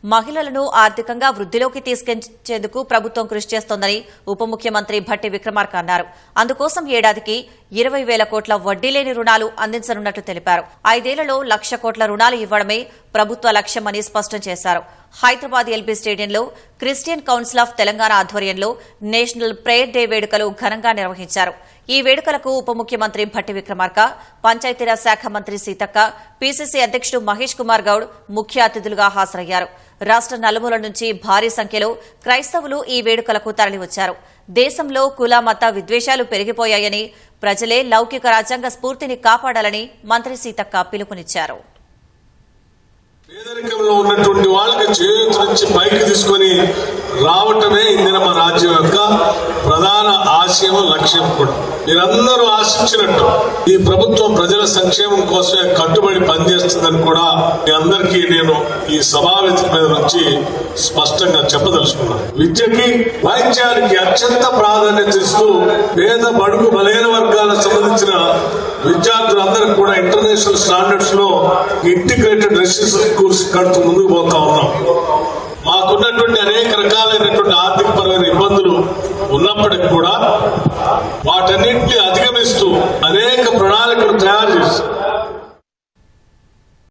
మహిళలను ఆర్థికంగా వృద్ధిలోకి తీసుకొచ్చేందుకు ప్రభుత్వం కృషి చేస్తోందని ఉప ముఖ్యమంత్రి భట్టి విక్రమార్క అన్నారు. అందుకోసం ఏడాదికి 20,000 కోట్ల వడ్డీ లేని రుణాలు అందించనున్నట్లు తెలిపారు. 5 ఏళ్లలో 1,00,000 కోట్ల రుణాలు ఇవ్వడమే ప్రభుత్వ లక్ష్యమని స్పష్టం చేశారు. హైదరాబాద్ ఎల్బీ స్టేడియంలో క్రిస్టియన్ కౌన్సిల్ ఆఫ్ తెలంగాణ ఆధ్వర్యంలో నేషనల్ ప్రేయర్ డే వేడుకలు ఘనంగా నిర్వహించారు. ఈ వేడుకలకు ఉప ముఖ్యమంత్రి భట్టి విక్రమార్క, పంచాయతీరాజ్ శాఖ మంత్రి సీతక్క, పీసీసీ అధ్యక్షుడు మహేష్ కుమార్ గౌడ్ ముఖ్య అతిథులుగా హాజరయ్యారు. రాష్ట్ర నలుమూల నుంచి భారీ సంఖ్యలో క్రైస్తవులు ఈ వేడుకలకు తరలివచ్చారు. దేశంలో కుల మత విద్వేషాలు పెరిగిపోయాయని, ప్రజలే లౌకిక రాజ్యాంగ స్ఫూర్తిని కాపాడాలని మంత్రి సీతక్క పిలుపునిచ్చారు. పేదరికంలో ఉన్నటువంటి వాళ్ళకి చేయూత నుంచి పైకి తీసుకొని రావటమే ఇందిరమ్మ రాజ్యం యొక్క ప్రధాన ఆశయం, లక్ష్యం కూడా. మీరందరూ ఆశించినట్టు ఈ ప్రభుత్వం ప్రజల సంక్షేమం కోసమే కట్టుబడి పనిచేస్తుందని కూడా మీ అందరికీ నేను ఈ సమావేశం మీద నుంచి స్పష్టంగా చెప్పదలుచుకున్నాను. విద్యకి, వైద్యానికి అత్యంత ప్రాధాన్యత ఇస్తూ పేద బడుగు బలహీన వర్గాలకు సంబంధించిన విద్యార్థులందరికీ కూడా ఇంటర్నేషనల్ స్టాండర్డ్స్ లో ఇంటిగ్రేటెడ్ రెసిడెన్షియల్ స్కూల్స్ కడుతూ ముందుకు పోతా ఉన్నాం. మాకున్నటువంటి అనేక రకాలైనటువంటి ఆర్థిక పరమైన ఇబ్బందులు ఉన్నప్పటికీ కూడా వాటన్నింటినీ అధిగమిస్తూ అనేక ప్రణాళికలు తయారు చేసి